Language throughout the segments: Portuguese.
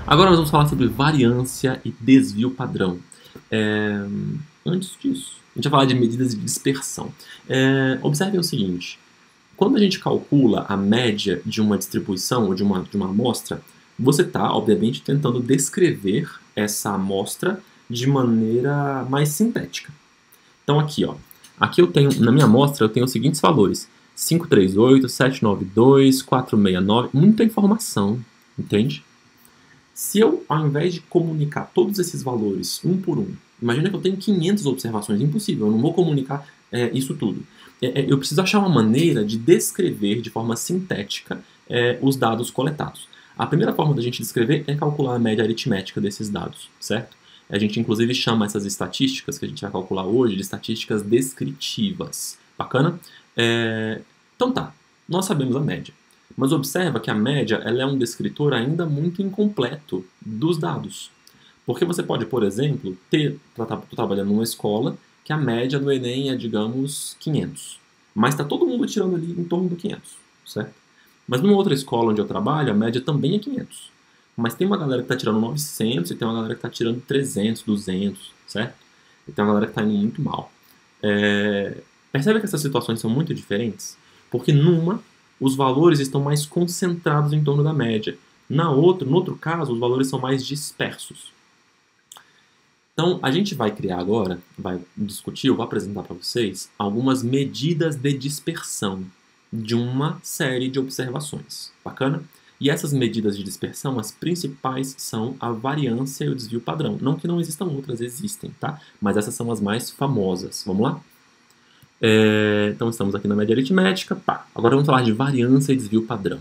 Agora nós vamos falar sobre variância e desvio padrão. Antes disso, a gente vai falar de medidas de dispersão. Observem o seguinte, quando a gente calcula a média de uma distribuição ou de uma amostra, você está, obviamente, tentando descrever essa amostra de maneira mais sintética. Então aqui eu tenho, na minha amostra, eu tenho os seguintes valores: 538, 792, 469, muita informação, entende? Se eu, ao invés de comunicar todos esses valores um por um, imagina que eu tenho 500 observações, impossível, eu não vou comunicar isso tudo. Eu preciso achar uma maneira de descrever de forma sintética os dados coletados. A primeira forma da gente descrever é calcular a média aritmética desses dados, certo? A gente inclusive chama essas estatísticas que a gente vai calcular hoje de estatísticas descritivas. Bacana? Então tá, nós sabemos a média. Mas observa que a média ela é um descritor ainda muito incompleto dos dados. Porque você pode, por exemplo, estou trabalhando numa escola que a média do Enem é, digamos, 500. Mas está todo mundo tirando ali em torno do 500, certo? Mas numa outra escola onde eu trabalho, a média também é 500. Mas tem uma galera que está tirando 900 e tem uma galera que está tirando 300, 200, certo? E tem uma galera que está indo muito mal. Percebe que essas situações são muito diferentes? Porque numa, os valores estão mais concentrados em torno da média. No outro caso, os valores são mais dispersos. Então, a gente vai criar agora, vai discutir, eu vou apresentar para vocês algumas medidas de dispersão de uma série de observações. Bacana? E essas medidas de dispersão, as principais são a variância e o desvio padrão. Não que não existam outras, existem, tá? Mas essas são as mais famosas. Vamos lá? Então, estamos aqui na média aritmética. Agora vamos falar de variância e desvio padrão.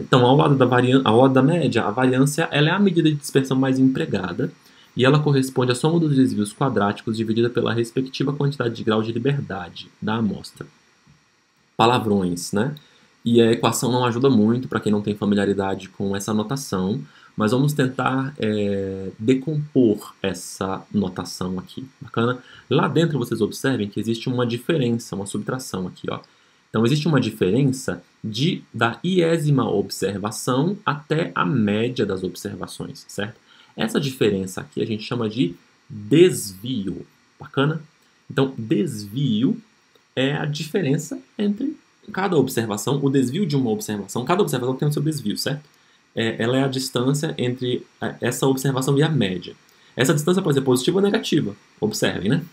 Então, ao lado da média, a variância ela é a medida de dispersão mais empregada e ela corresponde à soma dos desvios quadráticos dividida pela respectiva quantidade de grau de liberdade da amostra. Palavrões, né? E a equação não ajuda muito para quem não tem familiaridade com essa notação, mas vamos tentar decompor essa notação aqui, bacana? Lá dentro vocês observem que existe uma diferença, uma subtração aqui, ó. Então existe uma diferença da iésima observação até a média das observações, certo? Essa diferença aqui a gente chama de desvio, bacana? Então desvio é a diferença entre cada observação, o desvio de uma observação, cada observação tem o seu desvio, certo? Ela é a distância entre essa observação e a média. Essa distância pode ser positiva ou negativa, observem, né?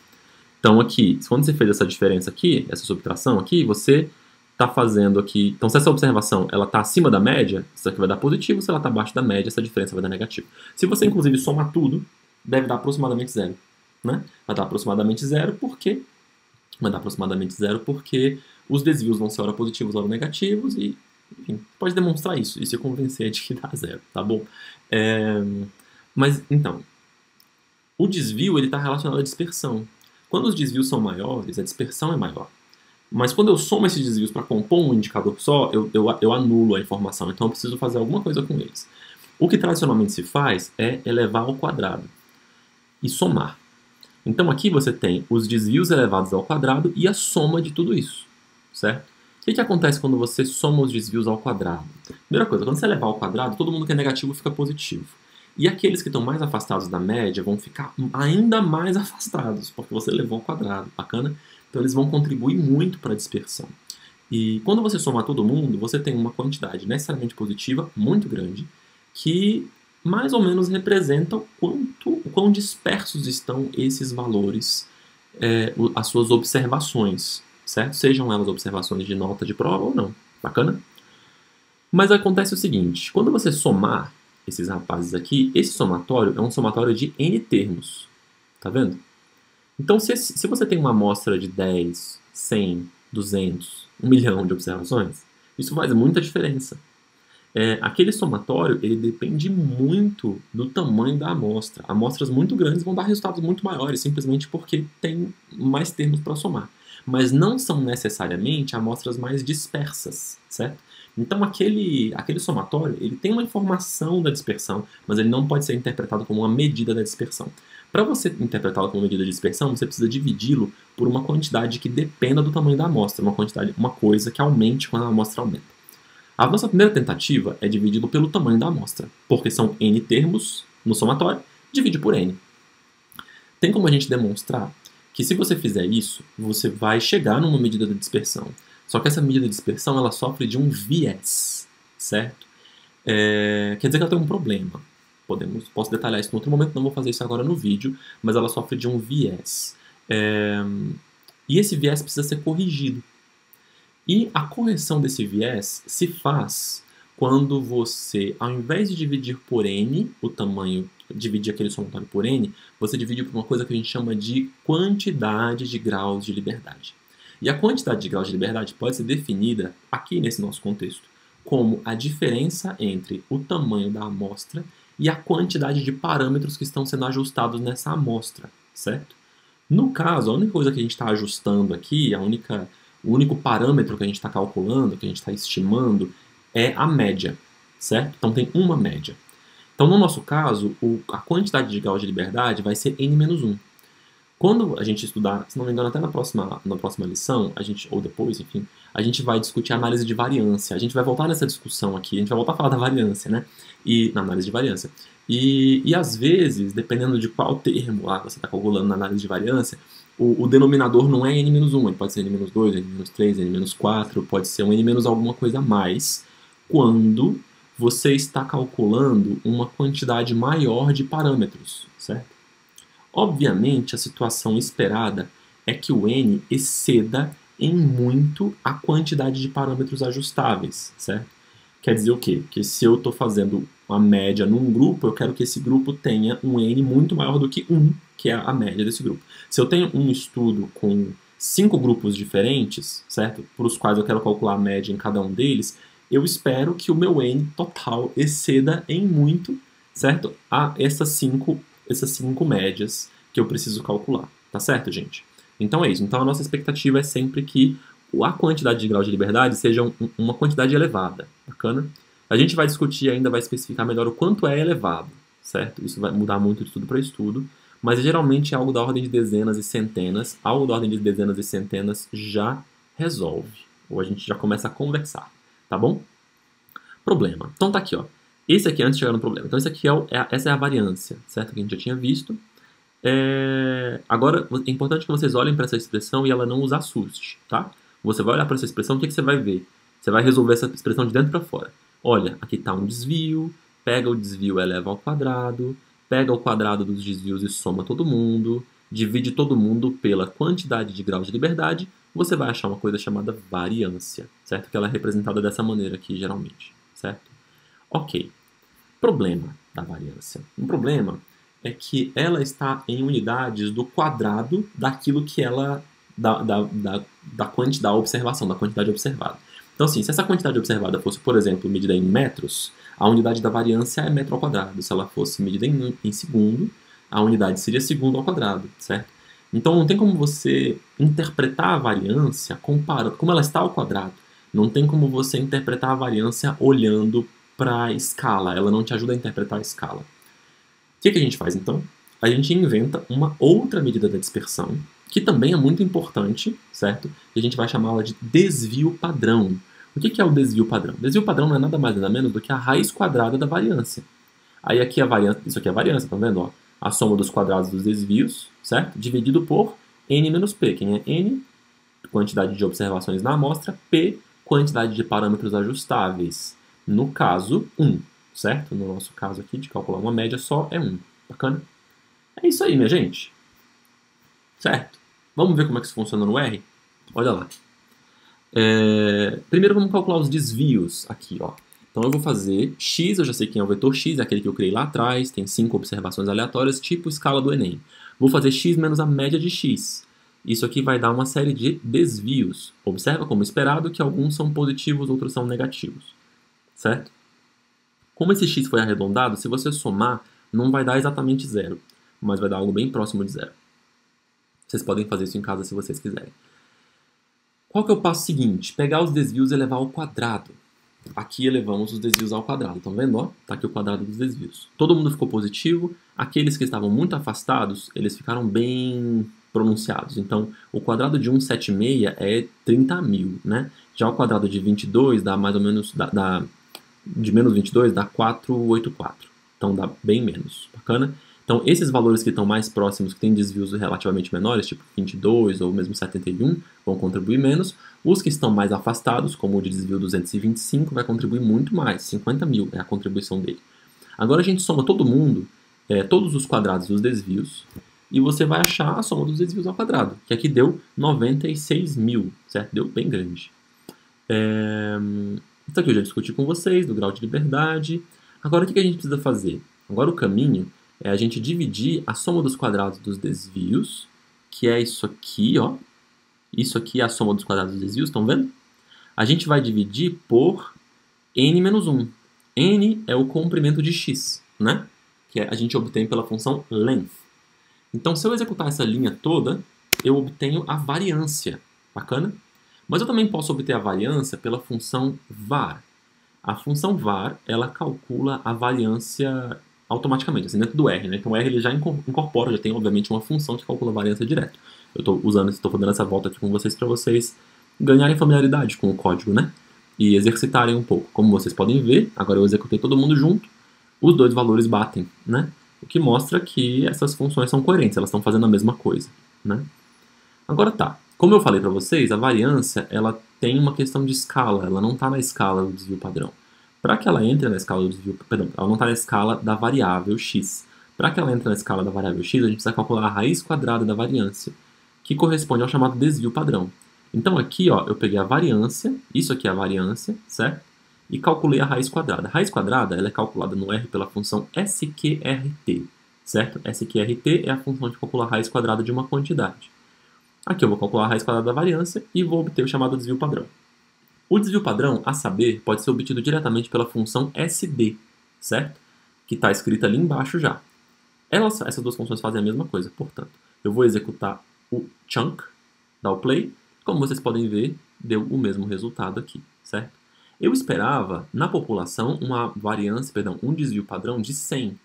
Então aqui, quando você fez essa diferença aqui, essa subtração aqui, você está fazendo aqui... Então se essa observação ela está acima da média, isso aqui vai dar positivo, se ela está abaixo da média, essa diferença vai dar negativo. Se você inclusive somar tudo, deve dar aproximadamente zero, né? Vai dar aproximadamente zero porque... Vai dar aproximadamente zero porque os desvios vão ser ora positivos, ora negativos e, enfim, pode demonstrar isso e se convencer de que dá zero, tá bom? Mas, então, o desvio está relacionado à dispersão. Quando os desvios são maiores, a dispersão é maior. Mas quando eu somo esses desvios para compor um indicador só, eu anulo a informação, então eu preciso fazer alguma coisa com eles. O que tradicionalmente se faz é elevar ao quadrado e somar. Então aqui você tem os desvios elevados ao quadrado e a soma de tudo isso, certo? O que acontece quando você soma os desvios ao quadrado? Primeira coisa, quando você elevar ao quadrado, todo mundo que é negativo fica positivo. E aqueles que estão mais afastados da média vão ficar ainda mais afastados, porque você elevou ao quadrado, bacana? Então eles vão contribuir muito para a dispersão. E quando você soma todo mundo, você tem uma quantidade necessariamente positiva muito grande, que mais ou menos representam o quão dispersos estão esses valores, as suas observações, certo? Sejam elas observações de nota de prova ou não, bacana? Mas acontece o seguinte, quando você somar esses rapazes aqui, esse somatório é um somatório de n termos, tá vendo? Então se você tem uma amostra de 10, 100, 200, 1 milhão de observações, isso faz muita diferença. Aquele somatório ele depende muito do tamanho da amostra. Amostras muito grandes vão dar resultados muito maiores, simplesmente porque tem mais termos para somar. Mas não são necessariamente amostras mais dispersas, certo? Então aquele somatório ele tem uma informação da dispersão, mas ele não pode ser interpretado como uma medida da dispersão. Para você interpretá-lo como medida de dispersão, você precisa dividi-lo por uma quantidade que dependa do tamanho da amostra, uma coisa que aumente quando a amostra aumenta. A nossa primeira tentativa é dividido pelo tamanho da amostra, porque são n termos no somatório, divide por n. Tem como a gente demonstrar que se você fizer isso, você vai chegar numa medida de dispersão. Só que essa medida de dispersão ela sofre de um viés, certo? Quer dizer que ela tem um problema. Posso detalhar isso em outro momento, não vou fazer isso agora no vídeo, mas ela sofre de um viés. E esse viés precisa ser corrigido. E a correção desse viés se faz quando você, ao invés de dividir por n, o tamanho, dividir aquele somatório por n, você divide por uma coisa que a gente chama de quantidade de graus de liberdade. E a quantidade de graus de liberdade pode ser definida, aqui nesse nosso contexto, como a diferença entre o tamanho da amostra e a quantidade de parâmetros que estão sendo ajustados nessa amostra, certo? No caso, a única coisa que a gente está ajustando aqui, o único parâmetro que a gente está calculando, que a gente está estimando, é a média, certo? Então tem uma média. Então no nosso caso, a quantidade de graus de liberdade vai ser n-1. Quando a gente estudar, se não me engano, até na próxima lição, ou depois, enfim, a gente vai discutir a análise de variância. A gente vai voltar nessa discussão aqui, a gente vai voltar a falar da variância, né? Na análise de variância. E às vezes, dependendo de qual termo lá você está calculando na análise de variância, o denominador não é n-1, ele pode ser n-2, n-3, n-4, pode ser um n- alguma coisa a mais, quando você está calculando uma quantidade maior de parâmetros, certo? Obviamente, a situação esperada é que o n exceda em muito a quantidade de parâmetros ajustáveis, certo? Quer dizer o quê? Que se eu estou fazendo uma média num grupo, eu quero que esse grupo tenha um n muito maior do que 1, que é a média desse grupo. Se eu tenho um estudo com 5 grupos diferentes, certo? Por os quais eu quero calcular a média em cada um deles, eu espero que o meu n total exceda em muito, certo? A essas cinco médias que eu preciso calcular, tá certo, gente? Então é isso. Então a nossa expectativa é sempre que a quantidade de graus de liberdade seja uma quantidade elevada, bacana? A gente vai discutir ainda, vai especificar melhor o quanto é elevado, certo? Isso vai mudar muito de estudo para estudo, mas geralmente é algo da ordem de dezenas e centenas. Algo da ordem de dezenas e centenas já resolve, ou a gente já começa a conversar, tá bom? Problema. Então tá aqui, ó. Esse aqui é antes de chegar no problema. Então esse aqui essa é a variância, certo? Que a gente já tinha visto. Agora é importante que vocês olhem para essa expressão e ela não os assuste, tá? Você vai olhar para essa expressão, o que você vai ver? Você vai resolver essa expressão de dentro para fora. Olha, aqui está um desvio, pega o desvio e eleva ao quadrado, pega o quadrado dos desvios e soma todo mundo, divide todo mundo pela quantidade de graus de liberdade, você vai achar uma coisa chamada variância, certo? Que ela é representada dessa maneira aqui, geralmente, certo? Ok. Problema da variância. Um problema é que ela está em unidades do quadrado daquilo que ela... da quantidade, observação, da quantidade observada. Então, assim, se essa quantidade observada fosse, por exemplo, medida em metros, a unidade da variância é metro ao quadrado. Se ela fosse medida em segundo, a unidade seria segundo ao quadrado, certo? Então, não tem como você interpretar a variância comparando, como ela está ao quadrado. Não tem como você interpretar a variância olhando para a escala. Ela não te ajuda a interpretar a escala. O que a gente faz, então? A gente inventa uma outra medida da dispersão, que também é muito importante, certo? E a gente vai chamá-la de desvio padrão. O que é o desvio padrão? Desvio padrão não é nada mais nada menos do que a raiz quadrada da variância. Aí aqui a variância, isso aqui é a variância, tá vendo? Ó? A soma dos quadrados dos desvios, certo? Dividido por n menos p. Quem é n? Quantidade de observações na amostra. P, quantidade de parâmetros ajustáveis. No caso, 1, certo? No nosso caso aqui, de calcular uma média só, é 1. Bacana? É isso aí, minha gente. Certo? Vamos ver como é que isso funciona no R? Olha lá. Primeiro vamos calcular os desvios aqui, ó. Então eu vou fazer x, eu já sei quem é o vetor x, é aquele que eu criei lá atrás, tem 5 observações aleatórias, tipo escala do Enem. Vou fazer x menos a média de x. Isso aqui vai dar uma série de desvios. Observa, como esperado, que alguns são positivos, outros são negativos. Certo? Como esse x foi arredondado, se você somar, não vai dar exatamente zero, mas vai dar algo bem próximo de zero. Vocês podem fazer isso em casa se vocês quiserem. Qual que é o passo seguinte? Pegar os desvios e elevar ao quadrado. Aqui elevamos os desvios ao quadrado. Estão vendo? Ó? Tá aqui o quadrado dos desvios. Todo mundo ficou positivo. Aqueles que estavam muito afastados, eles ficaram bem pronunciados. Então, o quadrado de 176 é 30.000, né? Já o quadrado de 22 dá mais ou menos, de menos 22 dá 484. Então, dá bem menos. Bacana? Então, esses valores que estão mais próximos, que têm desvios relativamente menores, tipo 22 ou mesmo 71, vão contribuir menos. Os que estão mais afastados, como o de desvio 225, vai contribuir muito mais. 50.000 é a contribuição dele. Agora a gente soma todo mundo, todos os quadrados dos desvios, e você vai achar a soma dos desvios ao quadrado, que aqui deu 96.000, certo? Deu bem grande. Isso aqui eu já discuti com vocês, do grau de liberdade. Agora o que a gente precisa fazer? Agora o caminho é a gente dividir a soma dos quadrados dos desvios, que é isso aqui, ó. Isso aqui é a soma dos quadrados dos desvios, estão vendo? A gente vai dividir por n menos 1. N é o comprimento de x, né? Que a gente obtém pela função length. Então, se eu executar essa linha toda, eu obtenho a variância. Bacana? Mas eu também posso obter a variância pela função var. A função var, ela calcula a variância automaticamente, assim, dentro do R, né? Então o R ele já incorpora, já tem obviamente uma função que calcula a variância direto. Eu estou fazendo essa volta aqui com vocês para vocês ganharem familiaridade com o código, né? E exercitarem um pouco. Como vocês podem ver, agora eu executei todo mundo junto, os dois valores batem, né? O que mostra que essas funções são coerentes, elas estão fazendo a mesma coisa, né? Agora tá, como eu falei para vocês, a variância ela tem uma questão de escala, ela não está na escala do desvio padrão. Para que ela entre na escala do desvio, perdão, ela não está na escala da variável x. Para que ela entre na escala da variável x, a gente precisa calcular a raiz quadrada da variância, que corresponde ao chamado desvio padrão. Então aqui, ó, eu peguei a variância, isso aqui é a variância, certo? E calculei a raiz quadrada. A raiz quadrada ela é calculada no R pela função SQRT, certo? SQRT é a função de calcular a raiz quadrada de uma quantidade. Aqui eu vou calcular a raiz quadrada da variância e vou obter o chamado desvio padrão. O desvio padrão, a saber, pode ser obtido diretamente pela função SD, certo? Que está escrita ali embaixo já. Essas duas funções fazem a mesma coisa, portanto, eu vou executar o chunk, dar o play, como vocês podem ver, deu o mesmo resultado aqui, certo? Eu esperava, na população, um desvio padrão de 100.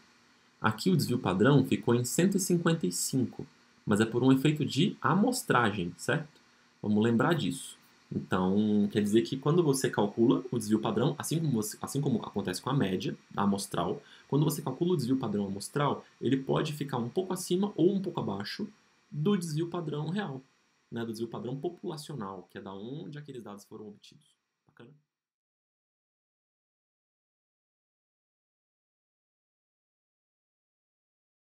Aqui o desvio padrão ficou em 155, mas é por um efeito de amostragem, certo? Vamos lembrar disso. Então, quer dizer que quando você calcula o desvio padrão, assim como acontece com a média amostral, quando você calcula o desvio padrão amostral, ele pode ficar um pouco acima ou um pouco abaixo do desvio padrão real, né? Do desvio padrão populacional, que é da onde aqueles dados foram obtidos. Bacana?